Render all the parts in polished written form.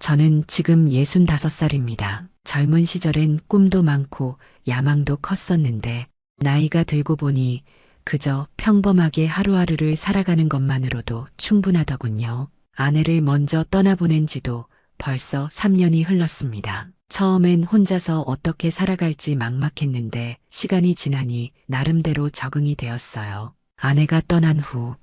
저는 지금 65살입니다. 젊은 시절엔 꿈도 많고 야망도 컸었는데 나이가 들고 보니 그저 평범하게 하루하루를 살아가는 것만으로도 충분하더군요. 아내를 먼저 떠나보낸 지도 벌써 3년이 흘렀습니다. 처음엔 혼자서 어떻게 살아갈지 막막했는데 시간이 지나니 나름대로 적응이 되었어요. 아내가 떠난 후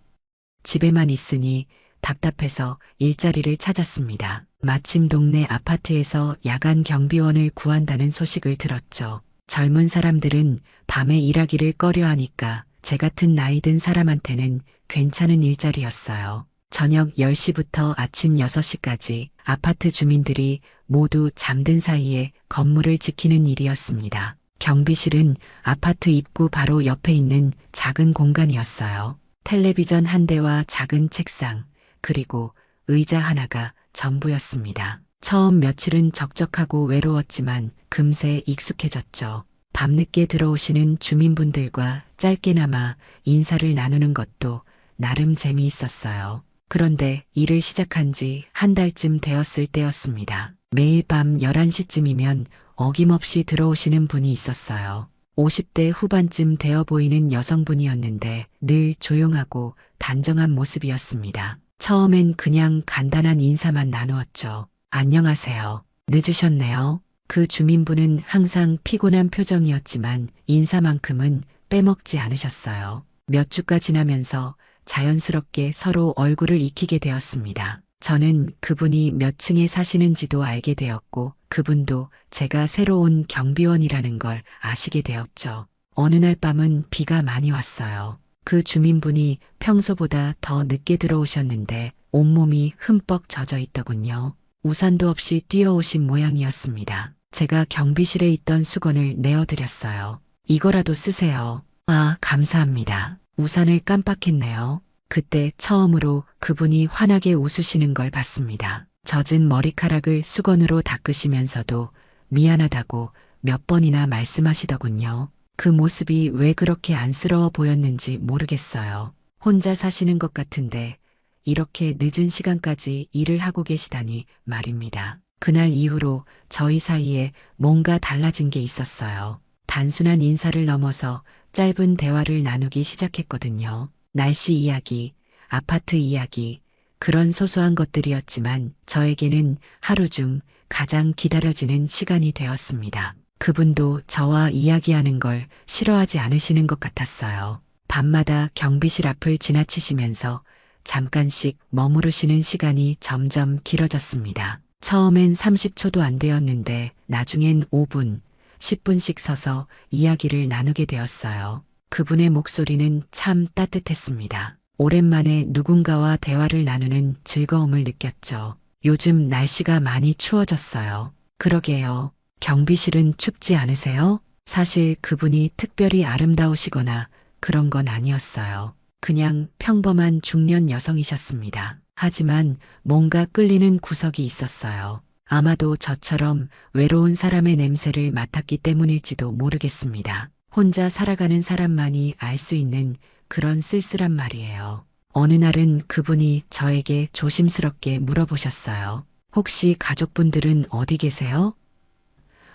집에만 있으니 답답해서 일자리를 찾았습니다. 마침 동네 아파트에서 야간 경비원을 구한다는 소식을 들었죠. 젊은 사람들은 밤에 일하기를 꺼려하니까 제 같은 나이 든 사람한테는 괜찮은 일자리였어요. 저녁 10시부터 아침 6시까지 아파트 주민들이 모두 잠든 사이에 건물을 지키는 일이었습니다. 경비실은 아파트 입구 바로 옆에 있는 작은 공간이었어요. 텔레비전 한 대와 작은 책상, 그리고 의자 하나가 전부였습니다. 처음 며칠은 적적하고 외로웠지만 금세 익숙해졌죠. 밤늦게 들어오시는 주민분들과 짧게나마 인사를 나누는 것도 나름 재미있었어요. 그런데 일을 시작한 지 한 달쯤 되었을 때였습니다. 매일 밤 11시쯤이면 어김없이 들어오시는 분이 있었어요. 50대 후반쯤 되어 보이는 여성분이었는데 늘 조용하고 단정한 모습이었습니다. 처음엔 그냥 간단한 인사만 나누었죠. 안녕하세요. 늦으셨네요. 그 주민분은 항상 피곤한 표정이었지만 인사만큼은 빼먹지 않으셨어요. 몇 주가 지나면서 자연스럽게 서로 얼굴을 익히게 되었습니다. 저는 그분이 몇 층에 사시는지도 알게 되었고 그분도 제가 새로 온 경비원이라는 걸 아시게 되었죠. 어느 날 밤은 비가 많이 왔어요. 그 주민분이 평소보다 더 늦게 들어오셨는데 온몸이 흠뻑 젖어 있더군요. 우산도 없이 뛰어오신 모양이었습니다. 제가 경비실에 있던 수건을 내어드렸어요. 이거라도 쓰세요. 아, 감사합니다. 우산을 깜빡했네요. 그때 처음으로 그분이 환하게 웃으시는 걸 봤습니다. 젖은 머리카락을 수건으로 닦으시면서도 미안하다고 몇 번이나 말씀하시더군요. 그 모습이 왜 그렇게 안쓰러워 보였는지 모르겠어요. 혼자 사시는 것 같은데 이렇게 늦은 시간까지 일을 하고 계시다니 말입니다. 그날 이후로 저희 사이에 뭔가 달라진 게 있었어요. 단순한 인사를 넘어서 짧은 대화를 나누기 시작했거든요. 날씨 이야기, 아파트 이야기, 그런 소소한 것들이었지만 저에게는 하루 중 가장 기다려지는 시간이 되었습니다. 그분도 저와 이야기하는 걸 싫어하지 않으시는 것 같았어요. 밤마다 경비실 앞을 지나치시면서 잠깐씩 머무르시는 시간이 점점 길어졌습니다. 처음엔 30초도 안 되었는데 나중엔 5분, 10분씩 서서 이야기를 나누게 되었어요. 그분의 목소리는 참 따뜻했습니다. 오랜만에 누군가와 대화를 나누는 즐거움을 느꼈죠. 요즘 날씨가 많이 추워졌어요. 그러게요. 경비실은 춥지 않으세요? 사실 그분이 특별히 아름다우시거나 그런 건 아니었어요. 그냥 평범한 중년 여성이셨습니다. 하지만 뭔가 끌리는 구석이 있었어요. 아마도 저처럼 외로운 사람의 냄새를 맡았기 때문일지도 모르겠습니다. 혼자 살아가는 사람만이 알 수 있는 그런 쓸쓸한 말이에요. 어느 날은 그분이 저에게 조심스럽게 물어보셨어요. 혹시 가족분들은 어디 계세요?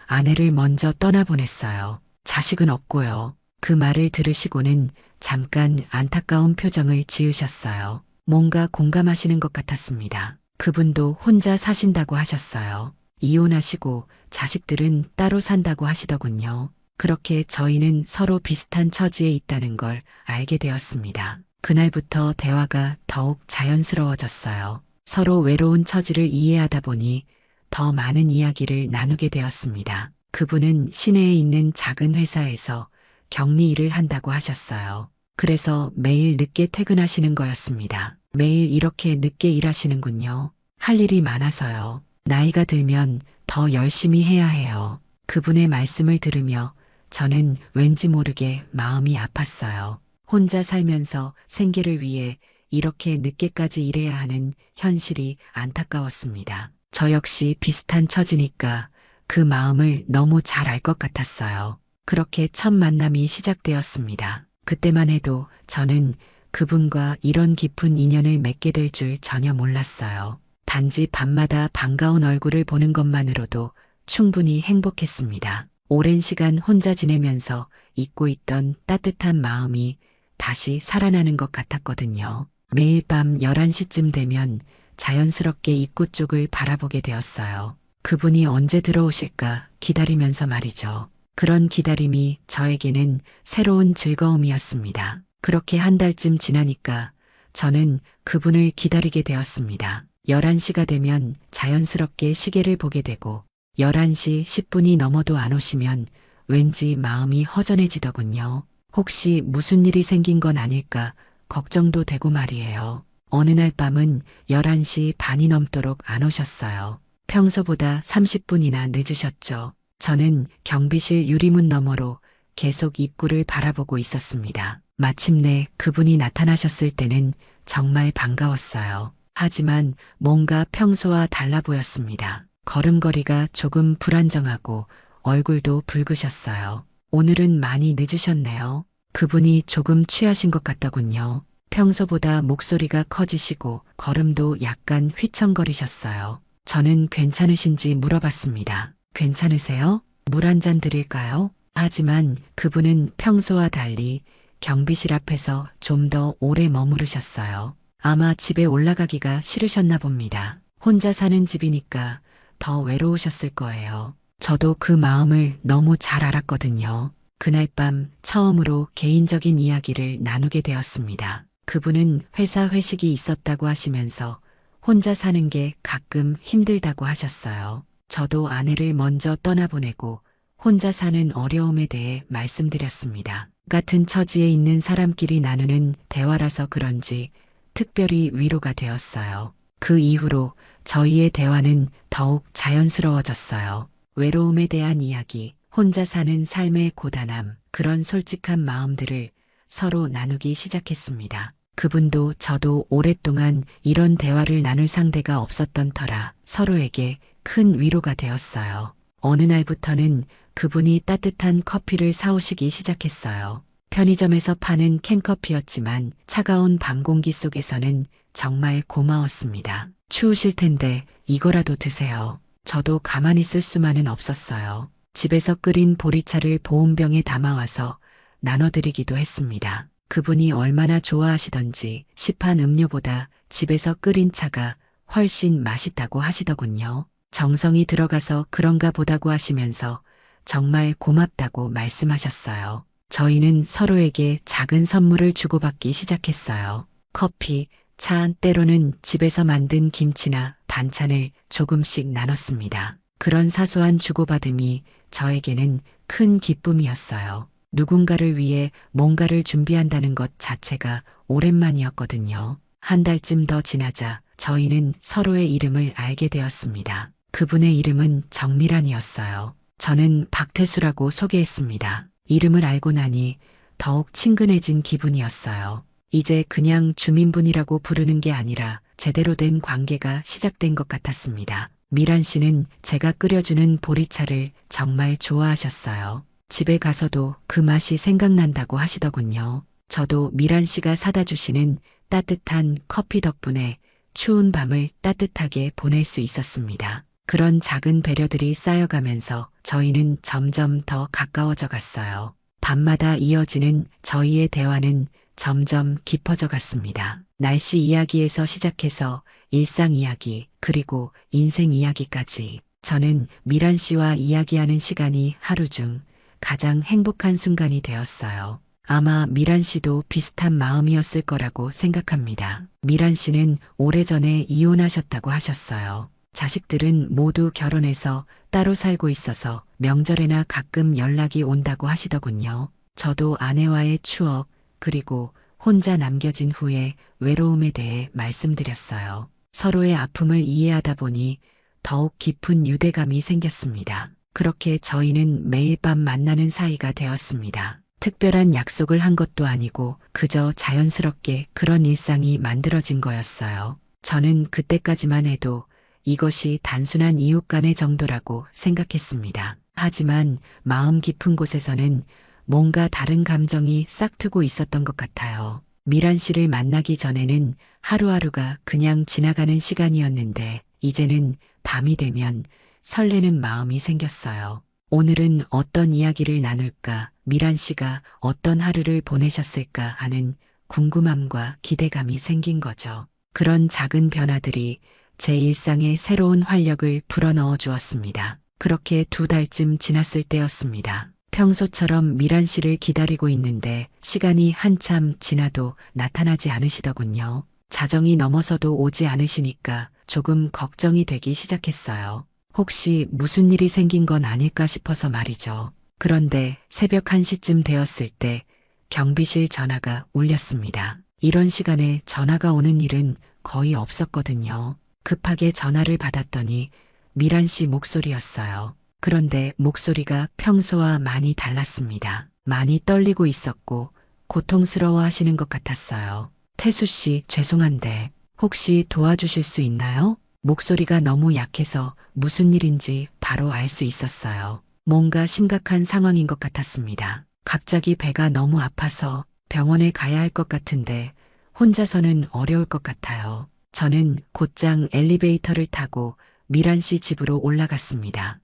아내를 먼저 떠나보냈어요. 자식은 없고요. 그 말을 들으시고는 잠깐 안타까운 표정을 지으셨어요. 뭔가 공감하시는 것 같았습니다. 그분도 혼자 사신다고 하셨어요. 이혼하시고 자식들은 따로 산다고 하시더군요. 그렇게 저희는 서로 비슷한 처지에 있다는 걸 알게 되었습니다. 그날부터 대화가 더욱 자연스러워졌어요. 서로 외로운 처지를 이해하다 보니 더 많은 이야기를 나누게 되었습니다. 그분은 시내에 있는 작은 회사에서 격리 일을 한다고 하셨어요. 그래서 매일 늦게 퇴근하시는 거였습니다. 매일 이렇게 늦게 일하시는군요. 할 일이 많아서요. 나이가 들면 더 열심히 해야 해요. 그분의 말씀을 들으며 저는 왠지 모르게 마음이 아팠어요. 혼자 살면서 생계를 위해 이렇게 늦게까지 일해야 하는 현실이 안타까웠습니다. 저 역시 비슷한 처지니까 그 마음을 너무 잘 알 것 같았어요. 그렇게 첫 만남이 시작되었습니다. 그때만 해도 저는 그분과 이런 깊은 인연을 맺게 될 줄 전혀 몰랐어요. 단지 밤마다 반가운 얼굴을 보는 것만으로도 충분히 행복했습니다. 오랜 시간 혼자 지내면서 잊고 있던 따뜻한 마음이 다시 살아나는 것 같았거든요. 매일 밤 11시쯤 되면 자연스럽게 입구 쪽을 바라보게 되었어요. 그분이 언제 들어오실까 기다리면서 말이죠. 그런 기다림이 저에게는 새로운 즐거움이었습니다. 그렇게 한 달쯤 지나니까 저는 그분을 기다리게 되었습니다. 11시가 되면 자연스럽게 시계를 보게 되고 11시 10분이 넘어도 안 오시면 왠지 마음이 허전해지더군요. 혹시 무슨 일이 생긴 건 아닐까 걱정도 되고 말이에요. 어느 날 밤은 11시 반이 넘도록 안 오셨어요. 평소보다 30분이나 늦으셨죠. 저는 경비실 유리문 너머로 계속 입구를 바라보고 있었습니다. 마침내 그분이 나타나셨을 때는 정말 반가웠어요. 하지만 뭔가 평소와 달라 보였습니다. 걸음걸이가 조금 불안정하고 얼굴도 붉으셨어요. 오늘은 많이 늦으셨네요. 그분이 조금 취하신 것 같더군요. 평소보다 목소리가 커지시고 걸음도 약간 휘청거리셨어요. 저는 괜찮으신지 물어봤습니다. 괜찮으세요? 물 한 잔 드릴까요? 하지만 그분은 평소와 달리 경비실 앞에서 좀 더 오래 머무르셨어요. 아마 집에 올라가기가 싫으셨나 봅니다. 혼자 사는 집이니까 더 외로우셨을 거예요. 저도 그 마음을 너무 잘 알았거든요. 그날 밤 처음으로 개인적인 이야기를 나누게 되었습니다. 그분은 회사 회식이 있었다고 하시면서 혼자 사는 게 가끔 힘들다고 하셨어요. 저도 아내를 먼저 떠나보내고 혼자 사는 어려움에 대해 말씀드렸습니다. 같은 처지에 있는 사람끼리 나누는 대화라서 그런지 특별히 위로가 되었어요. 그 이후로 저희의 대화는 더욱 자연스러워졌어요. 외로움에 대한 이야기, 혼자 사는 삶의 고단함, 그런 솔직한 마음들을 서로 나누기 시작했습니다. 그분도 저도 오랫동안 이런 대화를 나눌 상대가 없었던 터라 서로에게 큰 위로가 되었어요. 어느 날부터는 그분이 따뜻한 커피를 사오시기 시작했어요. 편의점에서 파는 캔커피였지만 차가운 밤 공기 속에서는 정말 고마웠습니다. 추우실 텐데 이거라도 드세요. 저도 가만히 있을 수만은 없었어요. 집에서 끓인 보리차를 보온병에 담아와서 나눠드리기도 했습니다. 그분이 얼마나 좋아하시던지 시판 음료보다 집에서 끓인 차가 훨씬 맛있다고 하시더군요. 정성이 들어가서 그런가 보다고 하시면서 정말 고맙다고 말씀하셨어요. 저희는 서로에게 작은 선물을 주고받기 시작했어요. 커피, 차, 때로는 집에서 만든 김치나 반찬을 조금씩 나눴습니다. 그런 사소한 주고받음이 저에게는 큰 기쁨이었어요. 누군가를 위해 뭔가를 준비한다는 것 자체가 오랜만이었거든요. 한 달쯤 더 지나자 저희는 서로의 이름을 알게 되었습니다. 그분의 이름은 정미란이었어요. 저는 박태수라고 소개했습니다. 이름을 알고 나니 더욱 친근해진 기분이었어요. 이제 그냥 주민분이라고 부르는 게 아니라 제대로 된 관계가 시작된 것 같았습니다. 미란 씨는 제가 끓여주는 보리차를 정말 좋아하셨어요. 집에 가서도 그 맛이 생각난다고 하시더군요. 저도 미란 씨가 사다 주시는 따뜻한 커피 덕분에 추운 밤을 따뜻하게 보낼 수 있었습니다. 그런 작은 배려들이 쌓여가면서 저희는 점점 더 가까워져 갔어요. 밤마다 이어지는 저희의 대화는 점점 깊어져 갔습니다. 날씨 이야기에서 시작해서 일상 이야기, 그리고 인생 이야기까지 저는 미란 씨와 이야기하는 시간이 하루 중 가장 행복한 순간이 되었어요. 아마 미란 씨도 비슷한 마음이었을 거라고 생각합니다. 미란 씨는 오래전에 이혼하셨다고 하셨어요. 자식들은 모두 결혼해서 따로 살고 있어서 명절에나 가끔 연락이 온다고 하시더군요. 저도 아내와의 추억, 그리고 혼자 남겨진 후의 외로움에 대해 말씀드렸어요. 서로의 아픔을 이해하다 보니 더욱 깊은 유대감이 생겼습니다. 그렇게 저희는 매일 밤 만나는 사이가 되었습니다. 특별한 약속을 한 것도 아니고 그저 자연스럽게 그런 일상이 만들어진 거였어요. 저는 그때까지만 해도 이것이 단순한 이웃 간의 정도라고 생각했습니다. 하지만 마음 깊은 곳에서는 뭔가 다른 감정이 싹트고 있었던 것 같아요. 미란 씨를 만나기 전에는 하루하루가 그냥 지나가는 시간이었는데 이제는 밤이 되면 설레는 마음이 생겼어요. 오늘은 어떤 이야기를 나눌까, 미란 씨가 어떤 하루를 보내셨을까 하는 궁금함과 기대감이 생긴 거죠. 그런 작은 변화들이 제 일상에 새로운 활력을 불어넣어 주었습니다. 그렇게 2달쯤 지났을 때였습니다. 평소처럼 미란 씨를 기다리고 있는데 시간이 한참 지나도 나타나지 않으시더군요. 자정이 넘어서도 오지 않으시니까 조금 걱정이 되기 시작했어요. 혹시 무슨 일이 생긴 건 아닐까 싶어서 말이죠. 그런데 새벽 1시쯤 되었을 때 경비실 전화가 울렸습니다. 이런 시간에 전화가 오는 일은 거의 없었거든요. 급하게 전화를 받았더니 미란 씨 목소리였어요. 그런데 목소리가 평소와 많이 달랐습니다. 많이 떨리고 있었고 고통스러워 하시는 것 같았어요. 태수 씨, 죄송한데 혹시 도와주실 수 있나요? 목소리가 너무 약해서 무슨 일인지 바로 알 수 있었어요. 뭔가 심각한 상황인 것 같았습니다. 갑자기 배가 너무 아파서 병원에 가야 할 것 같은데 혼자서는 어려울 것 같아요. 저는 곧장 엘리베이터를 타고 미란 씨 집으로 올라갔습니다.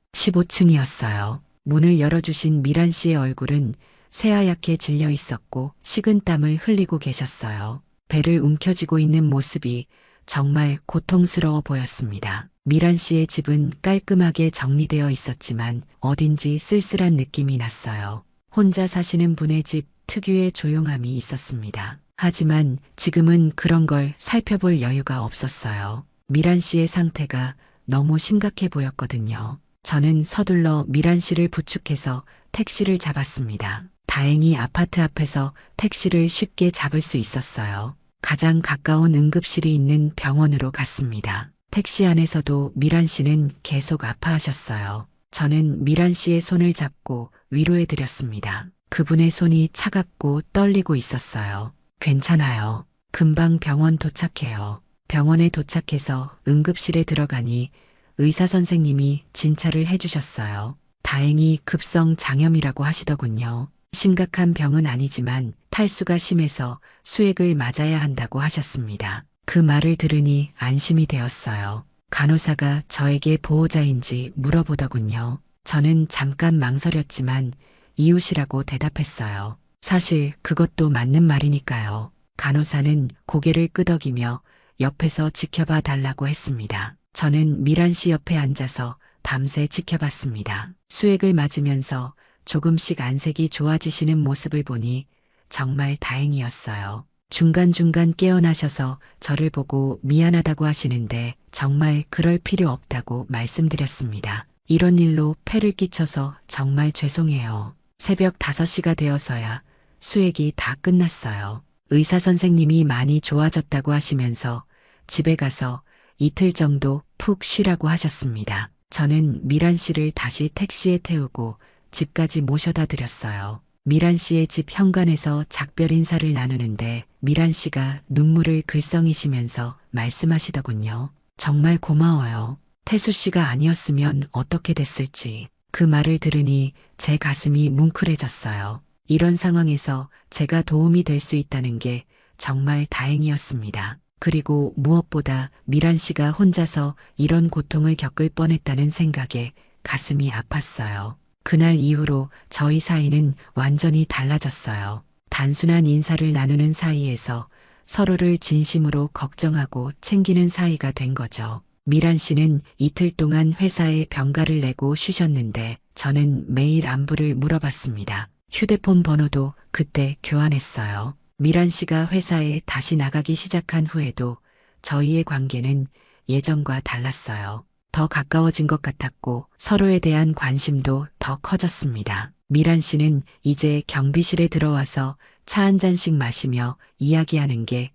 15층이었어요. 문을 열어주신 미란 씨의 얼굴은 새하얗게 질려 있었고 식은땀을 흘리고 계셨어요. 배를 움켜쥐고 있는 모습이 정말 고통스러워 보였습니다. 미란 씨의 집은 깔끔하게 정리되어 있었지만 어딘지 쓸쓸한 느낌이 났어요. 혼자 사시는 분의 집 특유의 조용함이 있었습니다. 하지만 지금은 그런 걸 살펴볼 여유가 없었어요. 미란 씨의 상태가 너무 심각해 보였거든요. 저는 서둘러 미란 씨를 부축해서 택시를 잡았습니다. 다행히 아파트 앞에서 택시를 쉽게 잡을 수 있었어요. 가장 가까운 응급실이 있는 병원으로 갔습니다. 택시 안에서도 미란 씨는 계속 아파하셨어요. 저는 미란 씨의 손을 잡고 위로해 드렸습니다. 그분의 손이 차갑고 떨리고 있었어요. 괜찮아요. 금방 병원 도착해요. 병원에 도착해서 응급실에 들어가니 의사 선생님이 진찰을 해주셨어요. 다행히 급성 장염이라고 하시더군요. 심각한 병은 아니지만 탈수가 심해서 수액을 맞아야 한다고 하셨습니다. 그 말을 들으니 안심이 되었어요. 간호사가 저에게 보호자인지 물어보더군요. 저는 잠깐 망설였지만 이웃이라고 대답했어요. 사실 그것도 맞는 말이니까요. 간호사는 고개를 끄덕이며 옆에서 지켜봐 달라고 했습니다. 저는 미란 씨 옆에 앉아서 밤새 지켜봤습니다. 수액을 맞으면서 조금씩 안색이 좋아지시는 모습을 보니 정말 다행이었어요. 중간중간 깨어나셔서 저를 보고 미안하다고 하시는데 정말 그럴 필요 없다고 말씀드렸습니다. 이런 일로 폐를 끼쳐서 정말 죄송해요. 새벽 5시가 되어서야 수액이 다 끝났어요. 의사 선생님이 많이 좋아졌다고 하시면서 집에 가서 이틀 정도 푹 쉬라고 하셨습니다. 저는 미란 씨를 다시 택시에 태우고 집까지 모셔다 드렸어요. 미란 씨의 집 현관에서 작별 인사를 나누는데 미란 씨가 눈물을 글썽이시면서 말씀하시더군요. 정말 고마워요. 태수 씨가 아니었으면 어떻게 됐을지. 그 말을 들으니 제 가슴이 뭉클해졌어요. 이런 상황에서 제가 도움이 될 수 있다는 게 정말 다행이었습니다. 그리고 무엇보다 미란 씨가 혼자서 이런 고통을 겪을 뻔했다는 생각에 가슴이 아팠어요. 그날 이후로 저희 사이는 완전히 달라졌어요. 단순한 인사를 나누는 사이에서 서로를 진심으로 걱정하고 챙기는 사이가 된 거죠. 미란 씨는 이틀 동안 회사에 병가를 내고 쉬셨는데 저는 매일 안부를 물어봤습니다. 휴대폰 번호도 그때 교환했어요. 미란 씨가 회사에 다시 나가기 시작한 후에도 저희의 관계는 예전과 달랐어요. 더 가까워진 것 같았고 서로에 대한 관심도 더 커졌습니다. 미란 씨는 이제 경비실에 들어와서 차 한 잔씩 마시며 이야기하는 게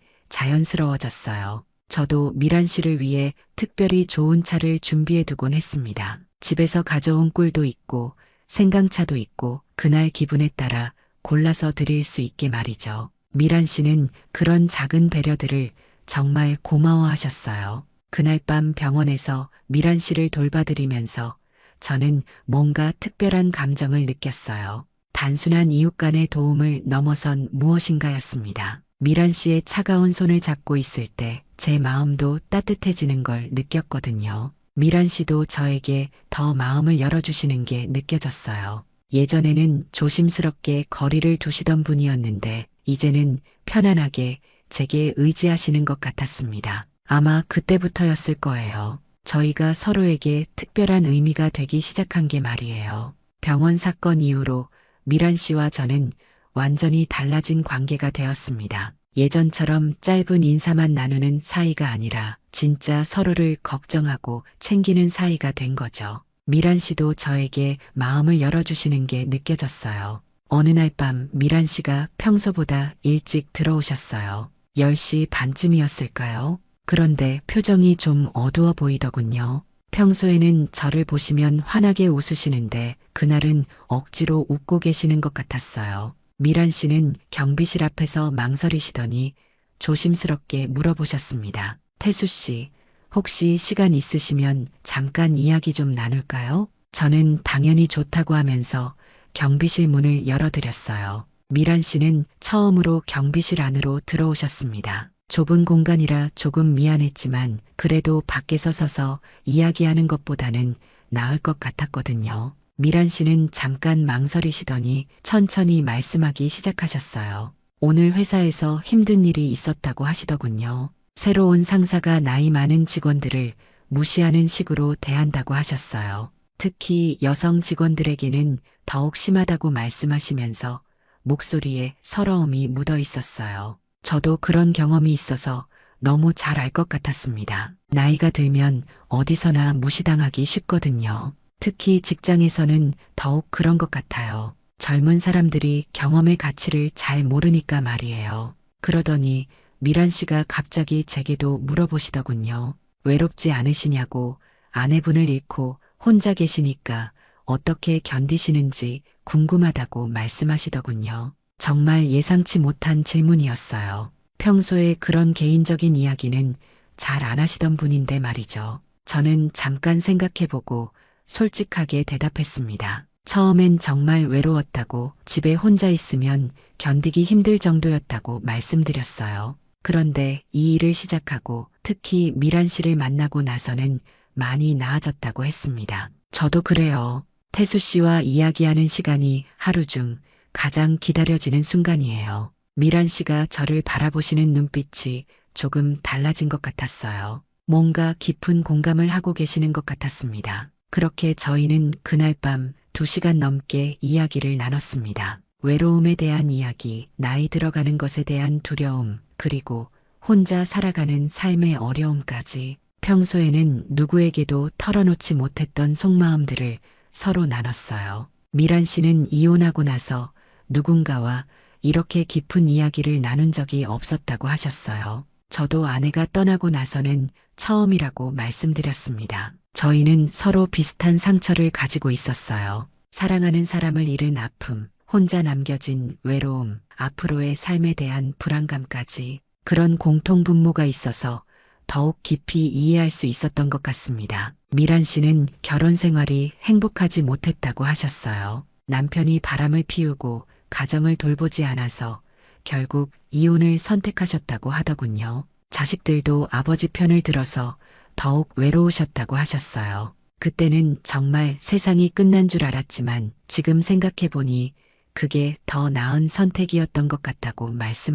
자연스러워졌어요. 저도 미란 씨를 위해 특별히 좋은 차를 준비해 두곤 했습니다. 집에서 가져온 꿀도 있고 생강차도 있고 그날 기분에 따라 골라서 드릴 수 있게 말이죠. 미란 씨는 그런 작은 배려들을 정말 고마워하셨어요. 그날 밤 병원에서 미란 씨를 돌봐드리면서 저는 뭔가 특별한 감정을 느꼈어요. 단순한 이웃 간의 도움을 넘어선 무엇인가였습니다. 미란 씨의 차가운 손을 잡고 있을 때 제 마음도 따뜻해지는 걸 느꼈거든요. 미란 씨도 저에게 더 마음을 열어주시는 게 느껴졌어요. 예전에는 조심스럽게 거리를 두시던 분이었는데 이제는 편안하게 제게 의지하시는 것 같았습니다. 아마 그때부터였을 거예요. 저희가 서로에게 특별한 의미가 되기 시작한 게 말이에요. 병원 사건 이후로 미란 씨와 저는 완전히 달라진 관계가 되었습니다. 예전처럼 짧은 인사만 나누는 사이가 아니라 진짜 서로를 걱정하고 챙기는 사이가 된 거죠. 미란 씨도 저에게 마음을 열어주시는 게 느껴졌어요. 어느 날 밤 미란 씨가 평소보다 일찍 들어오셨어요. 10시 반쯤이었을까요? 그런데 표정이 좀 어두워 보이더군요. 평소에는 저를 보시면 환하게 웃으시는데 그날은 억지로 웃고 계시는 것 같았어요. 미란 씨는 경비실 앞에서 망설이시더니 조심스럽게 물어보셨습니다. 태수 씨, 혹시 시간 있으시면 잠깐 이야기 좀 나눌까요? 저는 당연히 좋다고 하면서 경비실 문을 열어드렸어요. 미란 씨는 처음으로 경비실 안으로 들어오셨습니다. 좁은 공간이라 조금 미안했지만 그래도 밖에서 서서 이야기하는 것보다는 나을 것 같았거든요. 미란 씨는 잠깐 망설이시더니 천천히 말씀하기 시작하셨어요. 오늘 회사에서 힘든 일이 있었다고 하시더군요. 새로운 상사가 나이 많은 직원들을 무시하는 식으로 대한다고 하셨어요. 특히 여성 직원들에게는 더욱 심하다고 말씀하시면서 목소리에 서러움이 묻어 있었어요. 저도 그런 경험이 있어서 너무 잘 알 것 같았습니다. 나이가 들면 어디서나 무시당하기 쉽거든요. 특히 직장에서는 더욱 그런 것 같아요. 젊은 사람들이 경험의 가치를 잘 모르니까 말이에요. 그러더니 미란 씨가 갑자기 제게도 물어보시더군요. 외롭지 않으시냐고. 아내분을 잃고 혼자 계시니까 어떻게 견디시는지 궁금하다고 말씀하시더군요. 정말 예상치 못한 질문이었어요. 평소에 그런 개인적인 이야기는 잘 안 하시던 분인데 말이죠. 저는 잠깐 생각해보고 솔직하게 대답했습니다. 처음엔 정말 외로웠다고 집에 혼자 있으면 견디기 힘들 정도였다고 말씀드렸어요. 그런데 이 일을 시작하고 특히 미란 씨를 만나고 나서는 많이 나아졌다고 했습니다. 저도 그래요. 태수 씨와 이야기하는 시간이 하루 중 가장 기다려지는 순간이에요. 미란 씨가 저를 바라보시는 눈빛이 조금 달라진 것 같았어요. 뭔가 깊은 공감을 하고 계시는 것 같았습니다. 그렇게 저희는 그날 밤 2시간 넘게 이야기를 나눴습니다. 외로움에 대한 이야기, 나이 들어가는 것에 대한 두려움, 그리고 혼자 살아가는 삶의 어려움까지 평소에는 누구에게도 털어놓지 못했던 속마음들을 서로 나눴어요. 미란 씨는 이혼하고 나서 누군가와 이렇게 깊은 이야기를 나눈 적이 없었다고 하셨어요. 저도 아내가 떠나고 나서는 처음이라고 말씀드렸습니다. 저희는 서로 비슷한 상처를 가지고 있었어요. 사랑하는 사람을 잃은 아픔, 혼자 남겨진 외로움, 앞으로의 삶에 대한 불안감까지 그런 공통분모가 있어서 더욱 깊이 이해할 수 있었던 것 같습니다. 미란 씨는 결혼 생활이 행복하지 못했다고 하셨어요. 남편이 바람을 피우고 가정을 돌보지 않아서 결국 이혼을 선택하셨다고 하더군요. 자식들도 아버지 편을 들어서 더욱 외로우셨다고 하셨어요. 그때는 정말 세상이 끝난 줄 알았지만 지금 생각해보니 그게 더 나은 선택이었던 것 같다고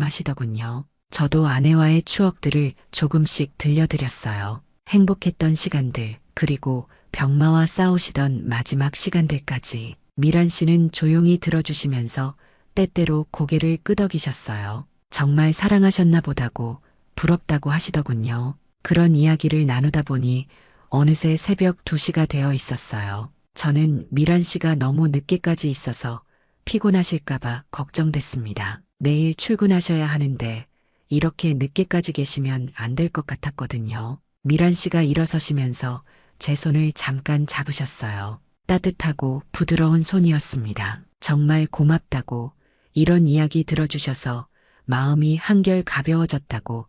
말씀하시더군요. 저도 아내와의 추억들을 조금씩 들려드렸어요. 행복했던 시간들, 그리고 병마와 싸우시던 마지막 시간들까지. 미란 씨는 조용히 들어주시면서 때때로 고개를 끄덕이셨어요. 정말 사랑하셨나 보다고 부럽다고 하시더군요. 그런 이야기를 나누다 보니 어느새 새벽 2시가 되어 있었어요. 저는 미란 씨가 너무 늦게까지 있어서 피곤하실까봐 걱정됐습니다. 내일 출근하셔야 하는데 이렇게 늦게까지 계시면 안 될 것 같았거든요. 미란 씨가 일어서시면서 제 손을 잠깐 잡으셨어요. 따뜻하고 부드러운 손이었습니다. 정말 고맙다고, 이런 이야기 들어주셔서 마음이 한결 가벼워졌다고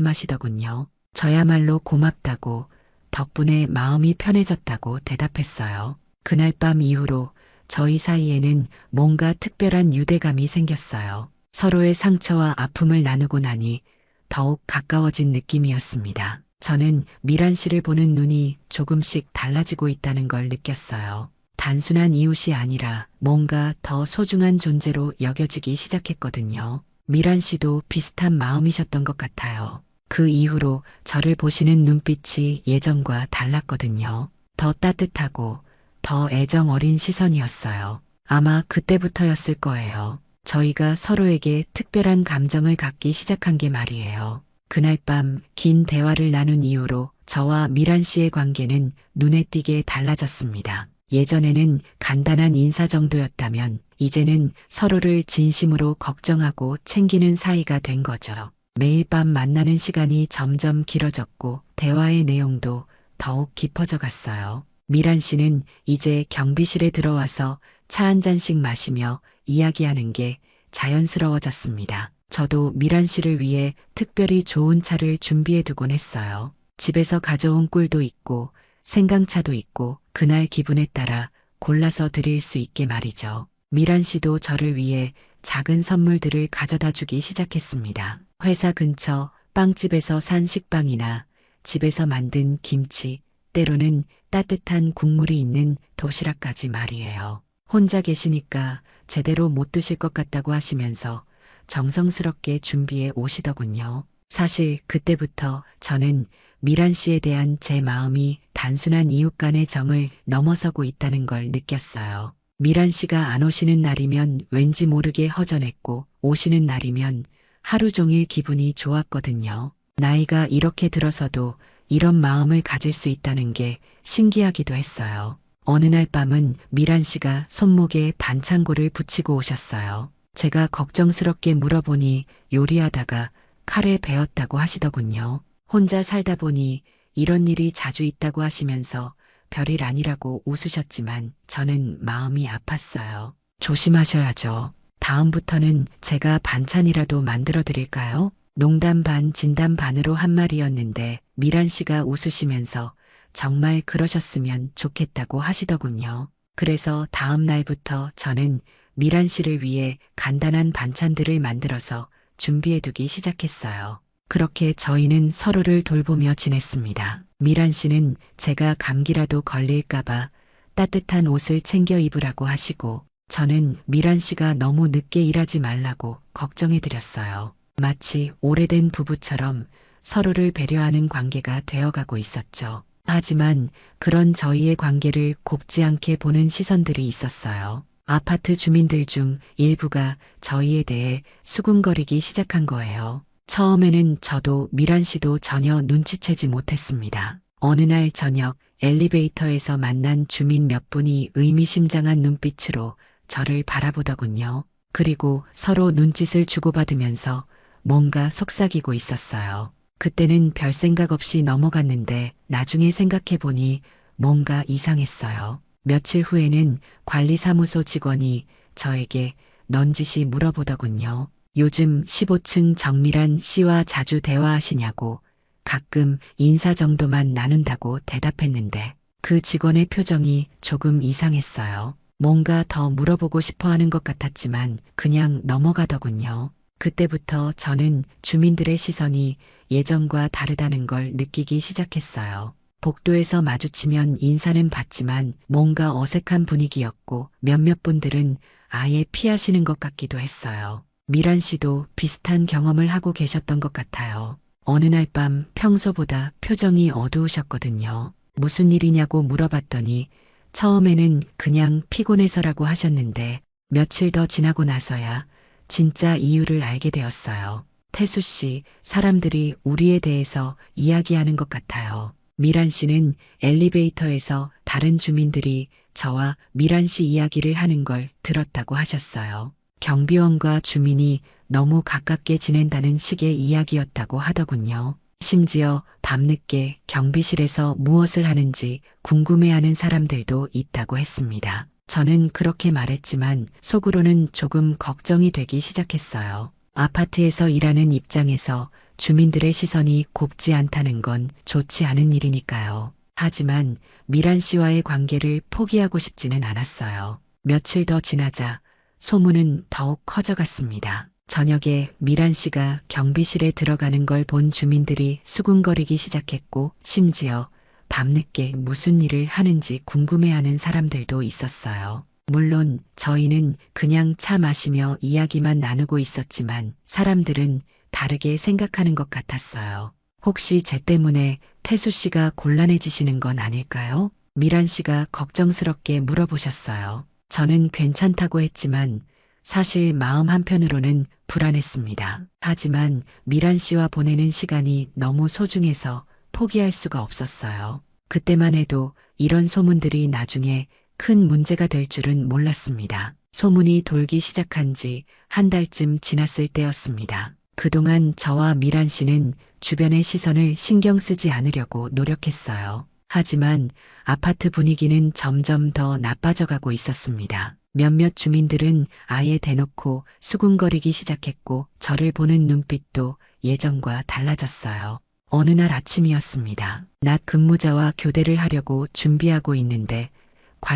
말씀하시더군요. 저야말로 고맙다고, 덕분에 마음이 편해졌다고 대답했어요. 그날 밤 이후로 저희 사이에는 뭔가 특별한 유대감이 생겼어요. 서로의 상처와 아픔을 나누고 나니 더욱 가까워진 느낌이었습니다. 저는 미란 씨를 보는 눈이 조금씩 달라지고 있다는 걸 느꼈어요. 단순한 이웃이 아니라 뭔가 더 소중한 존재로 여겨지기 시작했거든요. 미란 씨도 비슷한 마음이셨던 것 같아요. 그 이후로 저를 보시는 눈빛이 예전과 달랐거든요. 더 따뜻하고 더 애정 어린 시선이었어요. 아마 그때부터였을 거예요. 저희가 서로에게 특별한 감정을 갖기 시작한 게 말이에요. 그날 밤 긴 대화를 나눈 이후로 저와 미란 씨의 관계는 눈에 띄게 달라졌습니다. 예전에는 간단한 인사 정도였다면 이제는 서로를 진심으로 걱정하고 챙기는 사이가 된 거죠. 매일 밤 만나는 시간이 점점 길어졌고 대화의 내용도 더욱 깊어져 갔어요. 미란 씨는 이제 경비실에 들어와서 차 한 잔씩 마시며 이야기하는 게 자연스러워졌습니다. 저도 미란 씨를 위해 특별히 좋은 차를 준비해 두곤 했어요. 집에서 가져온 꿀도 있고 생강차도 있고 그날 기분에 따라 골라서 드릴 수 있게 말이죠. 미란 씨도 저를 위해 작은 선물들을 가져다 주기 시작했습니다. 회사 근처 빵집에서 산 식빵이나 집에서 만든 김치, 때로는 따뜻한 국물이 있는 도시락까지 말이에요. 혼자 계시니까 제대로 못 드실 것 같다고 하시면서 정성스럽게 준비해 오시더군요. 사실 그때부터 저는 미란 씨에 대한 제 마음이 단순한 이웃 간의 정을 넘어서고 있다는 걸 느꼈어요. 미란 씨가 안 오시는 날이면 왠지 모르게 허전했고 오시는 날이면 하루 종일 기분이 좋았거든요. 나이가 이렇게 들어서도 이런 마음을 가질 수 있다는 게 신기하기도 했어요. 어느 날 밤은 미란 씨가 손목에 반창고를 붙이고 오셨어요. 제가 걱정스럽게 물어보니 요리하다가 칼에 베었다고 하시더군요. 혼자 살다 보니 이런 일이 자주 있다고 하시면서 별일 아니라고 웃으셨지만 저는 마음이 아팠어요. 조심하셔야죠. 다음부터는 제가 반찬이라도 만들어 드릴까요? 농담 반 진담 반으로 한 말이었는데 미란 씨가 웃으시면서 정말 그러셨으면 좋겠다고 하시더군요. 그래서 다음 날부터 저는 미란 씨를 위해 간단한 반찬들을 만들어서 준비해두기 시작했어요. 그렇게 저희는 서로를 돌보며 지냈습니다. 미란 씨는 제가 감기라도 걸릴까봐 따뜻한 옷을 챙겨 입으라고 하시고 저는 미란 씨가 너무 늦게 일하지 말라고 걱정해드렸어요. 마치 오래된 부부처럼 서로를 배려하는 관계가 되어가고 있었죠. 하지만 그런 저희의 관계를 곱지 않게 보는 시선들이 있었어요. 아파트 주민들 중 일부가 저희에 대해 수군거리기 시작한 거예요. 처음에는 저도 미란 씨도 전혀 눈치채지 못했습니다. 어느 날 저녁 엘리베이터에서 만난 주민 몇 분이 의미심장한 눈빛으로 저를 바라보더군요. 그리고 서로 눈짓을 주고받으면서 뭔가 속삭이고 있었어요. 그때는 별 생각 없이 넘어갔는데 나중에 생각해보니 뭔가 이상했어요. 며칠 후에는 관리사무소 직원이 저에게 넌지시 물어보더군요. 요즘 15층 정미란 씨와 자주 대화하시냐고 가끔 인사 정도만 나눈다고 대답했는데 그 직원의 표정이 조금 이상했어요. 뭔가 더 물어보고 싶어 하는 것 같았지만 그냥 넘어가더군요. 그때부터 저는 주민들의 시선이 예전과 다르다는 걸 느끼기 시작했어요. 복도에서 마주치면 인사는 받지만 뭔가 어색한 분위기였고 몇몇 분들은 아예 피하시는 것 같기도 했어요. 미란 씨도 비슷한 경험을 하고 계셨던 것 같아요. 어느 날 밤 평소보다 표정이 어두우셨거든요. 무슨 일이냐고 물어봤더니 처음에는 그냥 피곤해서라고 하셨는데 며칠 더 지나고 나서야 진짜 이유를 알게 되었어요. 태수 씨, 사람들이 우리에 대해서 이야기하는 것 같아요. 미란 씨는 엘리베이터에서 다른 주민들이 저와 미란 씨 이야기를 하는 걸 들었다고 하셨어요. 경비원과 주민이 너무 가깝게 지낸다는 식의 이야기였다고 하더군요. 심지어 밤늦게 경비실에서 무엇을 하는지 궁금해하는 사람들도 있다고 했습니다. 저는 그렇게 말했지만 속으로는 조금 걱정이 되기 시작했어요. 아파트에서 일하는 입장에서 주민들의 시선이 곱지 않다는 건 좋지 않은 일이니까요. 하지만 미란 씨와의 관계를 포기하고 싶지는 않았어요. 며칠 더 지나자 소문은 더욱 커져갔습니다. 저녁에 미란 씨가 경비실에 들어가는 걸 본 주민들이 수군거리기 시작했고 심지어 밤늦게 무슨 일을 하는지 궁금해하는 사람들도 있었어요. 물론 저희는 그냥 차 마시며 이야기만 나누고 있었지만 사람들은 다르게 생각하는 것 같았어요. 혹시 쟤 때문에 태수 씨가 곤란해지시는 건 아닐까요? 미란 씨가 걱정스럽게 물어보셨어요. 저는 괜찮다고 했지만 사실 마음 한편으로는 불안했습니다. 하지만 미란 씨와 보내는 시간이 너무 소중해서 포기할 수가 없었어요. 그때만 해도 이런 소문들이 나중에 큰 문제가 될 줄은 몰랐습니다. 소문이 돌기 시작한 지 한 달쯤 지났을 때였습니다. 그동안 저와 미란 씨는 주변의 시선을 신경 쓰지 않으려고 노력했어요. 하지만 아파트 분위기는 점점 더 나빠져가고 있었습니다. 몇몇 주민들은 아예 대놓고 수군거리기 시작했고 저를 보는 눈빛도 예전과 달라졌어요. 어느 날 아침이었습니다. 낮 근무자와 교대를 하려고 준비하고 있는데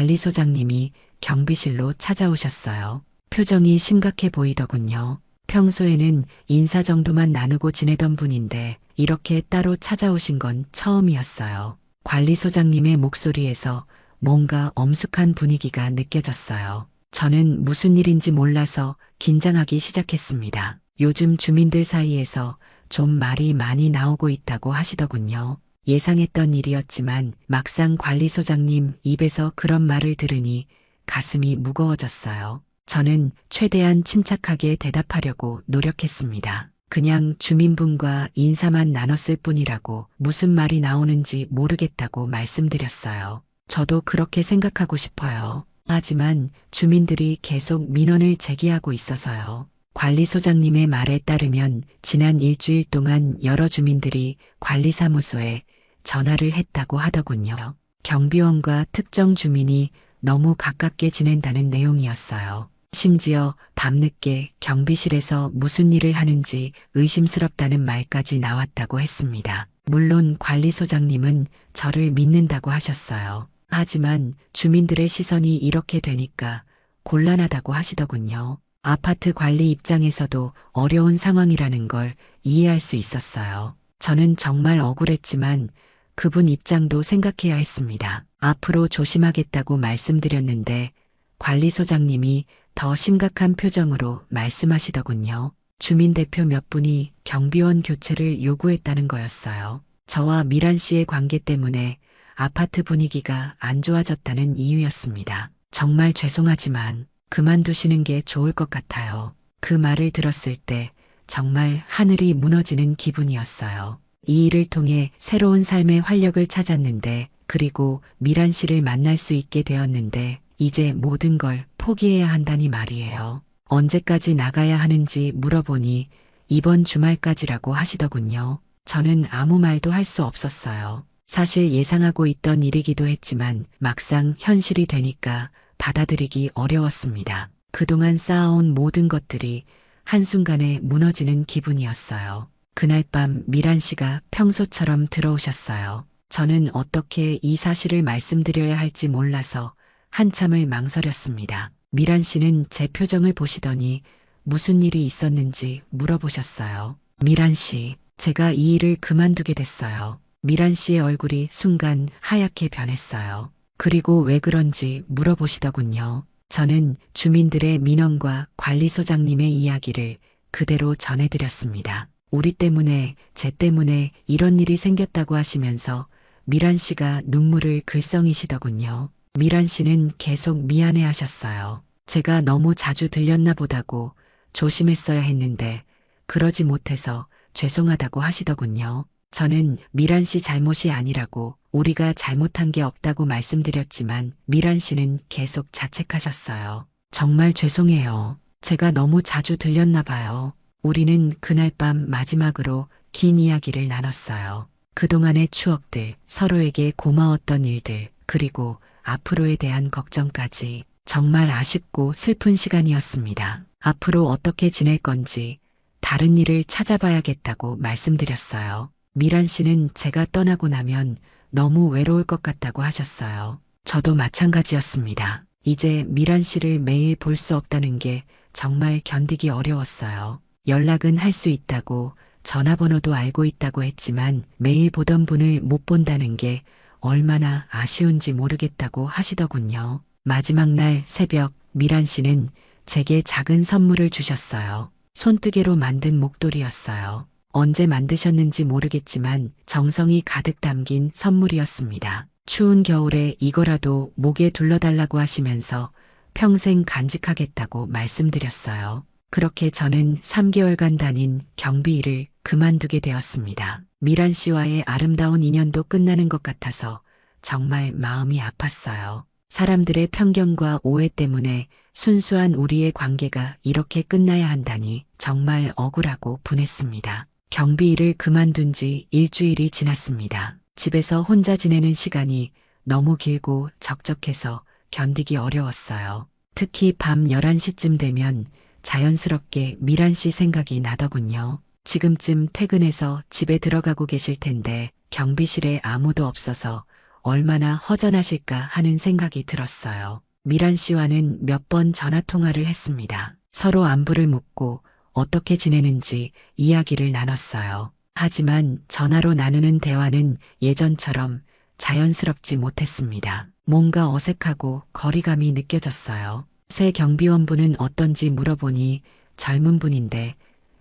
관리소장님이 경비실로 찾아오셨어요. 표정이 심각해 보이더군요. 평소에는 인사 정도만 나누고 지내던 분인데 이렇게 따로 찾아오신 건 처음이었어요. 관리소장님의 목소리에서 뭔가 엄숙한 분위기가 느껴졌어요. 저는 무슨 일인지 몰라서 긴장하기 시작했습니다. 요즘 주민들 사이에서 좀 말이 많이 나오고 있다고 하시더군요. 예상했던 일이었지만 막상 관리소장님 입에서 그런 말을 들으니 가슴이 무거워졌어요. 저는 최대한 침착하게 대답하려고 노력했습니다. 그냥 주민분과 인사만 나눴을 뿐이라고 무슨 말이 나오는지 모르겠다고 말씀드렸어요. 저도 그렇게 생각하고 싶어요. 하지만 주민들이 계속 민원을 제기하고 있어서요. 관리소장님의 말에 따르면 지난 일주일 동안 여러 주민들이 관리사무소에 전화를 했다고 하더군요. 경비원과 특정 주민이 너무 가깝게 지낸다는 내용이었어요. 심지어 밤늦게 경비실에서 무슨 일을 하는지 의심스럽다는 말까지 나왔다고 했습니다. 물론 관리소장님은 저를 믿는다고 하셨어요. 하지만 주민들의 시선이 이렇게 되니까 곤란하다고 하시더군요. 아파트 관리 입장에서도 어려운 상황이라는 걸 이해할 수 있었어요. 저는 정말 억울했지만 그분 입장도 생각해야 했습니다. 앞으로 조심하겠다고 말씀드렸는데 관리소장님이 더 심각한 표정으로 말씀하시더군요. 주민대표 몇 분이 경비원 교체를 요구했다는 거였어요. 저와 미란 씨의 관계 때문에 아파트 분위기가 안 좋아졌다는 이유였습니다. 정말 죄송하지만 그만두시는 게 좋을 것 같아요. 그 말을 들었을 때 정말 하늘이 무너지는 기분이었어요. 이 일을 통해 새로운 삶의 활력을 찾았는데 그리고 미란 씨를 만날 수 있게 되었는데 이제 모든 걸 포기해야 한다니 말이에요. 언제까지 나가야 하는지 물어보니 이번 주말까지라고 하시더군요. 저는 아무 말도 할 수 없었어요. 사실 예상하고 있던 일이기도 했지만 막상 현실이 되니까 받아들이기 어려웠습니다. 그동안 쌓아온 모든 것들이 한순간에 무너지는 기분이었어요. 그날 밤 미란 씨가 평소처럼 들어오셨어요. 저는 어떻게 이 사실을 말씀드려야 할지 몰라서 한참을 망설였습니다. 미란 씨는 제 표정을 보시더니 무슨 일이 있었는지 물어보셨어요. 미란 씨, 제가 이 일을 그만두게 됐어요. 미란 씨의 얼굴이 순간 하얗게 변했어요. 그리고 왜 그런지 물어보시더군요. 저는 주민들의 민원과 관리소장님의 이야기를 그대로 전해드렸습니다. 우리 때문에, 쟤 때문에 이런 일이 생겼다고 하시면서 미란 씨가 눈물을 글썽이시더군요. 미란 씨는 계속 미안해 하셨어요. 제가 너무 자주 들렸나 보다고 조심했어야 했는데 그러지 못해서 죄송하다고 하시더군요. 저는 미란 씨 잘못이 아니라고 우리가 잘못한 게 없다고 말씀드렸지만 미란 씨는 계속 자책하셨어요. 정말 죄송해요. 제가 너무 자주 들렸나 봐요. 우리는 그날 밤 마지막으로 긴 이야기를 나눴어요. 그동안의 추억들, 서로에게 고마웠던 일들, 그리고 앞으로에 대한 걱정까지 정말 아쉽고 슬픈 시간이었습니다. 앞으로 어떻게 지낼 건지 다른 일을 찾아봐야겠다고 말씀드렸어요. 미란 씨는 제가 떠나고 나면 너무 외로울 것 같다고 하셨어요. 저도 마찬가지였습니다. 이제 미란 씨를 매일 볼 수 없다는 게 정말 견디기 어려웠어요. 연락은 할 수 있다고 전화번호도 알고 있다고 했지만 매일 보던 분을 못 본다는 게 얼마나 아쉬운지 모르겠다고 하시더군요. 마지막 날 새벽 미란 씨는 제게 작은 선물을 주셨어요. 손뜨개로 만든 목도리였어요. 언제 만드셨는지 모르겠지만 정성이 가득 담긴 선물이었습니다. 추운 겨울에 이거라도 목에 둘러달라고 하시면서 평생 간직하겠다고 말씀드렸어요. 그렇게 저는 3개월간 다닌 경비 일을 그만두게 되었습니다. 미란 씨와의 아름다운 인연도 끝나는 것 같아서 정말 마음이 아팠어요. 사람들의 편견과 오해 때문에 순수한 우리의 관계가 이렇게 끝나야 한다니 정말 억울하고 분했습니다. 경비 일을 그만둔 지 일주일이 지났습니다. 집에서 혼자 지내는 시간이 너무 길고 적적해서 견디기 어려웠어요. 특히 밤 11시쯤 되면 자연스럽게 미란 씨 생각이 나더군요. 지금쯤 퇴근해서 집에 들어가고 계실 텐데 경비실에 아무도 없어서 얼마나 허전하실까 하는 생각이 들었어요. 미란 씨와는 몇 번 전화 통화를 했습니다. 서로 안부를 묻고 어떻게 지내는지 이야기를 나눴어요. 하지만 전화로 나누는 대화는 예전처럼 자연스럽지 못했습니다. 뭔가 어색하고 거리감이 느껴졌어요. 새 경비원분은 어떤지 물어보니 젊은 분인데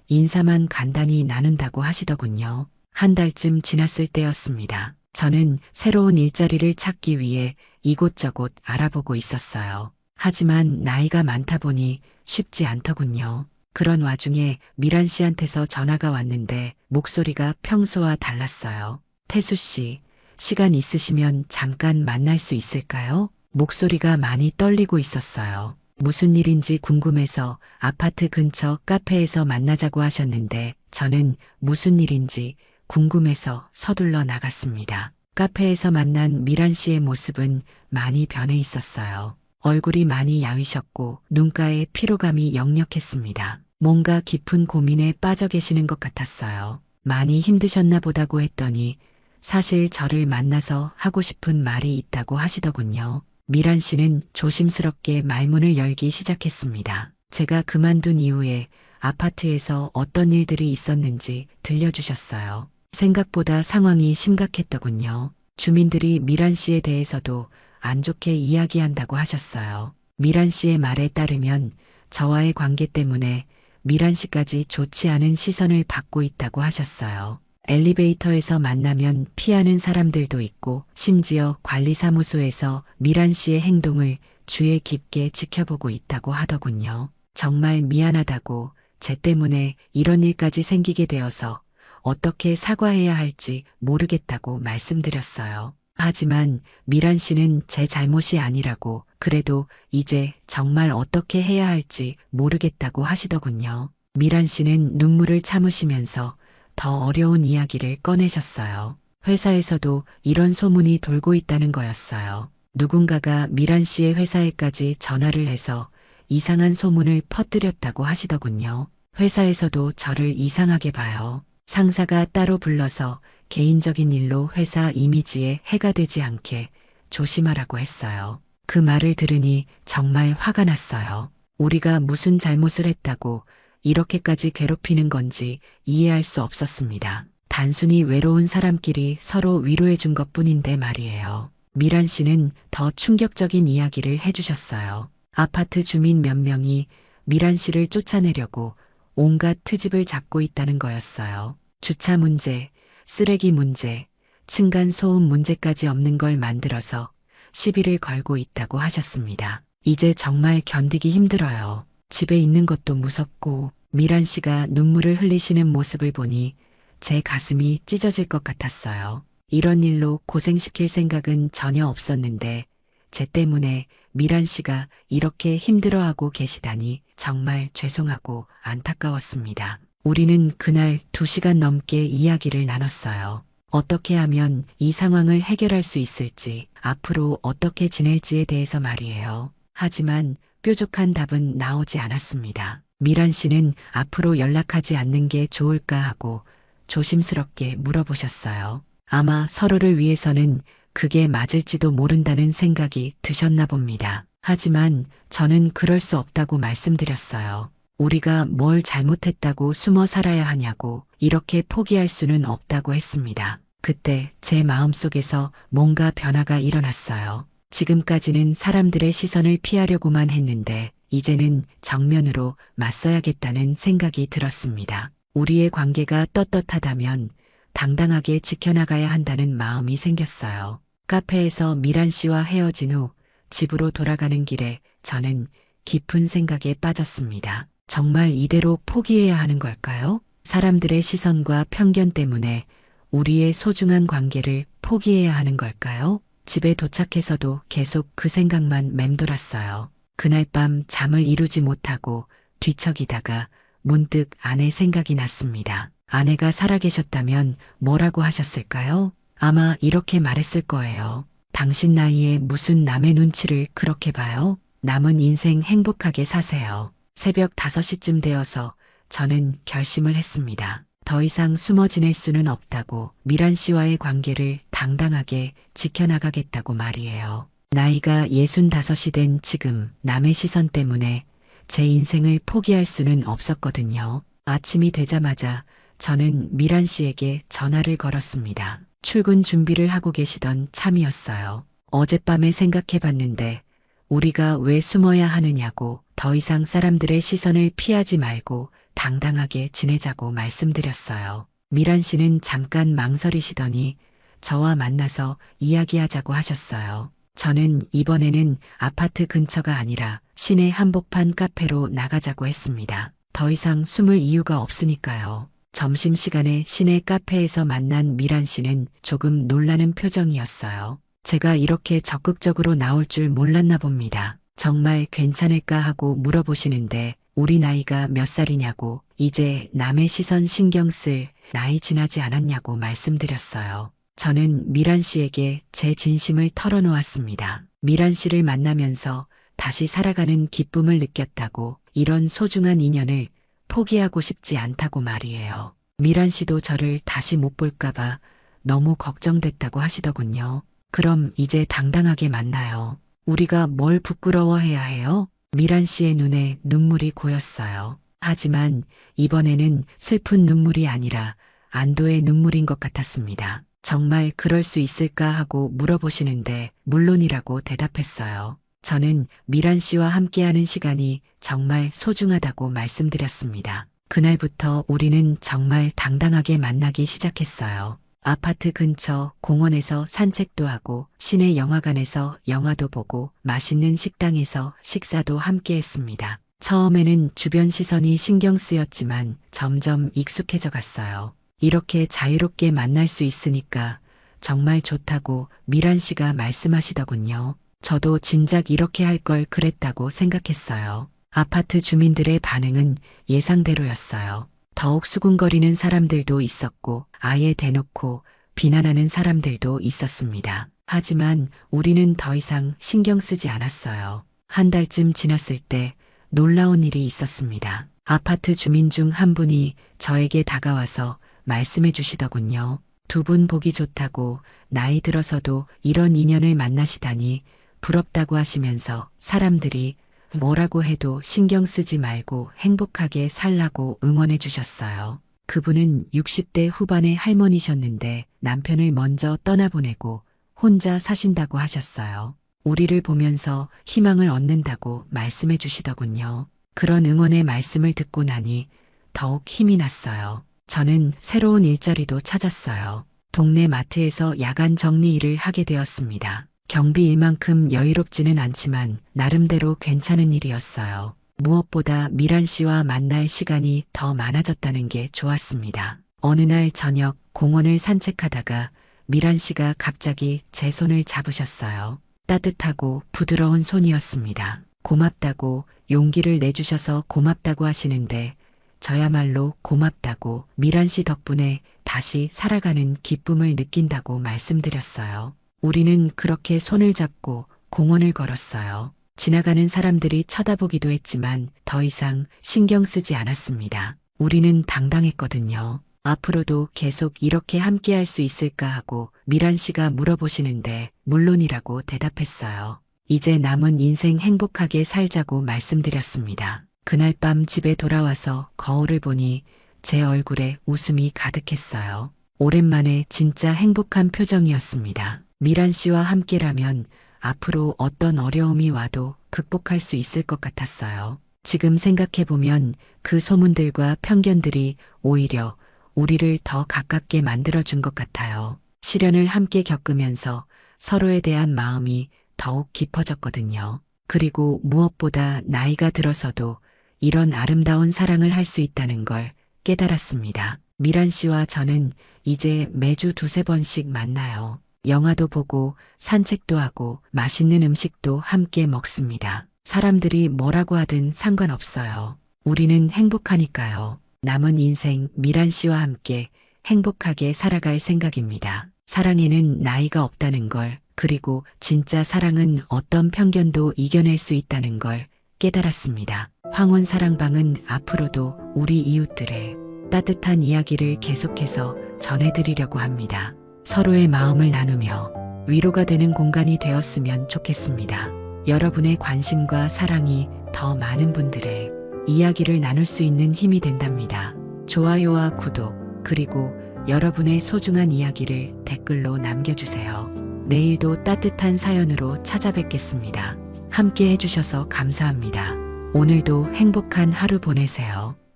인사만 간단히 나눈다고 하시더군요. 한 달쯤 지났을 때였습니다. 저는 새로운 일자리를 찾기 위해 이곳저곳 알아보고 있었어요. 하지만 나이가 많다 보니 쉽지 않더군요. 그런 와중에 미란 씨한테서 전화가 왔는데 목소리가 평소와 달랐어요. 태수 씨, 시간 있으시면 잠깐 만날 수 있을까요? 목소리가 많이 떨리고 있었어요. 무슨 일인지 궁금해서 아파트 근처 카페에서 만나자고 하셨는데 저는 무슨 일인지 궁금해서 서둘러 나갔습니다. 카페에서 만난 미란 씨의 모습은 많이 변해 있었어요. 얼굴이 많이 야위셨고 눈가에 피로감이 역력했습니다. 뭔가 깊은 고민에 빠져 계시는 것 같았어요. 많이 힘드셨나 보다고 했더니 사실 저를 만나서 하고 싶은 말이 있다고 하시더군요. 미란 씨는 조심스럽게 말문을 열기 시작했습니다. 제가 그만둔 이후에 아파트에서 어떤 일들이 있었는지 들려주셨어요. 생각보다 상황이 심각했더군요. 주민들이 미란 씨에 대해서도 안 좋게 이야기한다고 하셨어요. 미란 씨의 말에 따르면 저와의 관계 때문에 미란 씨까지 좋지 않은 시선을 받고 있다고 하셨어요. 엘리베이터에서 만나면 피하는 사람들도 있고 심지어 관리사무소에서 미란 씨의 행동을 주의 깊게 지켜보고 있다고 하더군요. 정말 미안하다고 제 때문에 이런 일까지 생기게 되어서 어떻게 사과해야 할지 모르겠다고 말씀드렸어요. 하지만 미란 씨는 제 잘못이 아니라고 그래도 이제 정말 어떻게 해야 할지 모르겠다고 하시더군요. 미란 씨는 눈물을 참으시면서 더 어려운 이야기를 꺼내셨어요. 회사에서도 이런 소문이 돌고 있다는 거였어요. 누군가가 미란 씨의 회사에까지 전화를 해서 이상한 소문을 퍼뜨렸다고 하시더군요. 회사에서도 저를 이상하게 봐요. 상사가 따로 불러서 개인적인 일로 회사 이미지에 해가 되지 않게 조심하라고 했어요. 그 말을 들으니 정말 화가 났어요. 우리가 무슨 잘못을 했다고 이렇게까지 괴롭히는 건지 이해할 수 없었습니다. 단순히 외로운 사람끼리 서로 위로해 준 것뿐인데 말이에요. 미란 씨는 더 충격적인 이야기를 해주셨어요. 아파트 주민 몇 명이 미란 씨를 쫓아내려고 온갖 트집을 잡고 있다는 거였어요. 주차 문제, 쓰레기 문제, 층간 소음 문제까지 없는 걸 만들어서 시비를 걸고 있다고 하셨습니다. 이제 정말 견디기 힘들어요. 집에 있는 것도 무섭고 미란 씨가 눈물을 흘리시는 모습을 보니 제 가슴이 찢어질 것 같았어요. 이런 일로 고생시킬 생각은 전혀 없었는데 제 때문에 미란 씨가 이렇게 힘들어하고 계시다니 정말 죄송하고 안타까웠습니다. 우리는 그날 2시간 넘게 이야기를 나눴어요. 어떻게 하면 이 상황을 해결할 수 있을지, 앞으로 어떻게 지낼지에 대해서 말이에요. 하지만 뾰족한 답은 나오지 않았습니다. 미란 씨는 앞으로 연락하지 않는 게 좋을까 하고 조심스럽게 물어보셨어요. 아마 서로를 위해서는 그게 맞을지도 모른다는 생각이 드셨나 봅니다. 하지만 저는 그럴 수 없다고 말씀드렸어요. 우리가 뭘 잘못했다고 숨어 살아야 하냐고, 이렇게 포기할 수는 없다고 했습니다. 그때 제 마음속에서 뭔가 변화가 일어났어요. 지금까지는 사람들의 시선을 피하려고만 했는데 이제는 정면으로 맞서야겠다는 생각이 들었습니다. 우리의 관계가 떳떳하다면 당당하게 지켜나가야 한다는 마음이 생겼어요. 카페에서 미란 씨와 헤어진 후 집으로 돌아가는 길에 저는 깊은 생각에 빠졌습니다. 정말 이대로 포기해야 하는 걸까요? 사람들의 시선과 편견 때문에 우리의 소중한 관계를 포기해야 하는 걸까요? 집에 도착해서도 계속 그 생각만 맴돌았어요. 그날 밤 잠을 이루지 못하고 뒤척이다가 문득 아내 생각이 났습니다. 아내가 살아계셨다면 뭐라고 하셨을까요? 아마 이렇게 말했을 거예요. 당신 나이에 무슨 남의 눈치를 그렇게 봐요? 남은 인생 행복하게 사세요. 새벽 5시쯤 되어서 저는 결심을 했습니다. 더 이상 숨어 지낼 수는 없다고, 미란 씨와의 관계를 당당하게 지켜나가겠다고 말이에요. 나이가 65이 된 지금 남의 시선 때문에 제 인생을 포기할 수는 없었거든요. 아침이 되자마자 저는 미란 씨에게 전화를 걸었습니다. 출근 준비를 하고 계시던 참이었어요. 어젯밤에 생각해봤는데 우리가 왜 숨어야 하느냐고, 더 이상 사람들의 시선을 피하지 말고 당당하게 지내자고 말씀드렸어요. 미란 씨는 잠깐 망설이시더니 저와 만나서 이야기하자고 하셨어요. 저는 이번에는 아파트 근처가 아니라 시내 한복판 카페로 나가자고 했습니다. 더 이상 숨을 이유가 없으니까요. 점심시간에 시내 카페에서 만난 미란 씨는 조금 놀라는 표정이었어요. 제가 이렇게 적극적으로 나올 줄 몰랐나 봅니다. 정말 괜찮을까 하고 물어보시는데 우리 나이가 몇 살이냐고, 이제 남의 시선 신경 쓸 나이 지나지 않았냐고 말씀드렸어요. 저는 미란 씨에게 제 진심을 털어놓았습니다. 미란 씨를 만나면서 다시 살아가는 기쁨을 느꼈다고, 이런 소중한 인연을 포기하고 싶지 않다고 말이에요. 미란 씨도 저를 다시 못 볼까봐 너무 걱정됐다고 하시더군요. 그럼 이제 당당하게 만나요. 우리가 뭘 부끄러워해야 해요? 미란 씨의 눈에 눈물이 고였어요. 하지만 이번에는 슬픈 눈물이 아니라 안도의 눈물인 것 같았습니다. 정말 그럴 수 있을까 하고 물어보시는데 물론이라고 대답했어요. 저는 미란 씨와 함께하는 시간이 정말 소중하다고 말씀드렸습니다. 그날부터 우리는 정말 당당하게 만나기 시작했어요. 아파트 근처 공원에서 산책도 하고 시내 영화관에서 영화도 보고 맛있는 식당에서 식사도 함께 했습니다. 처음에는 주변 시선이 신경 쓰였지만 점점 익숙해져 갔어요. 이렇게 자유롭게 만날 수 있으니까 정말 좋다고 미란 씨가 말씀하시더군요. 저도 진작 이렇게 할 걸 그랬다고 생각했어요. 아파트 주민들의 반응은 예상대로였어요. 더욱 수군거리는 사람들도 있었고 아예 대놓고 비난하는 사람들도 있었습니다. 하지만 우리는 더 이상 신경 쓰지 않았어요. 한 달쯤 지났을 때 놀라운 일이 있었습니다. 아파트 주민 중 한 분이 저에게 다가와서 말씀해 주시더군요. 두 분 보기 좋다고, 나이 들어서도 이런 인연을 만나시다니 부럽다고 하시면서 사람들이 뭐라고 해도 신경 쓰지 말고 행복하게 살라고 응원해 주셨어요. 그분은 60대 후반의 할머니셨는데 남편을 먼저 떠나보내고 혼자 사신다고 하셨어요. 우리를 보면서 희망을 얻는다고 말씀해 주시더군요. 그런 응원의 말씀을 듣고 나니 더욱 힘이 났어요. 저는 새로운 일자리도 찾았어요. 동네 마트에서 야간 정리 일을 하게 되었습니다. 경비일만큼 여유롭지는 않지만 나름대로 괜찮은 일이었어요. 무엇보다 미란 씨와 만날 시간이 더 많아졌다는 게 좋았습니다. 어느 날 저녁 공원을 산책하다가 미란 씨가 갑자기 제 손을 잡으셨어요. 따뜻하고 부드러운 손이었습니다. 고맙다고, 용기를 내주셔서 고맙다고 하시는데 저야말로 고맙다고, 미란 씨 덕분에 다시 살아가는 기쁨을 느낀다고 말씀드렸어요. 우리는 그렇게 손을 잡고 공원을 걸었어요. 지나가는 사람들이 쳐다보기도 했지만 더 이상 신경 쓰지 않았습니다. 우리는 당당했거든요. 앞으로도 계속 이렇게 함께할 수 있을까 하고 미란 씨가 물어보시는데 물론이라고 대답했어요. 이제 남은 인생 행복하게 살자고 말씀드렸습니다. 그날 밤 집에 돌아와서 거울을 보니 제 얼굴에 웃음이 가득했어요. 오랜만에 진짜 행복한 표정이었습니다. 미란 씨와 함께라면 앞으로 어떤 어려움이 와도 극복할 수 있을 것 같았어요. 지금 생각해보면 그 소문들과 편견들이 오히려 우리를 더 가깝게 만들어준 것 같아요. 시련을 함께 겪으면서 서로에 대한 마음이 더욱 깊어졌거든요. 그리고 무엇보다 나이가 들어서도 이런 아름다운 사랑을 할 수 있다는 걸 깨달았습니다. 미란 씨와 저는 이제 매주 두세 번씩 만나요. 영화도 보고 산책도 하고 맛있는 음식도 함께 먹습니다. 사람들이 뭐라고 하든 상관없어요. 우리는 행복하니까요. 남은 인생 미란 씨와 함께 행복하게 살아갈 생각입니다. 사랑에는 나이가 없다는 걸, 그리고 진짜 사랑은 어떤 편견도 이겨낼 수 있다는 걸 깨달았습니다. 황혼 사랑방은 앞으로도 우리 이웃들의 따뜻한 이야기를 계속해서 전해드리려고 합니다. 서로의 마음을 나누며 위로가 되는 공간이 되었으면 좋겠습니다. 여러분의 관심과 사랑이 더 많은 분들의 이야기를 나눌 수 있는 힘이 된답니다. 좋아요와 구독, 그리고 여러분의 소중한 이야기를 댓글로 남겨주세요. 내일도 따뜻한 사연으로 찾아뵙겠습니다. 함께 해주셔서 감사합니다. 오늘도 행복한 하루 보내세요.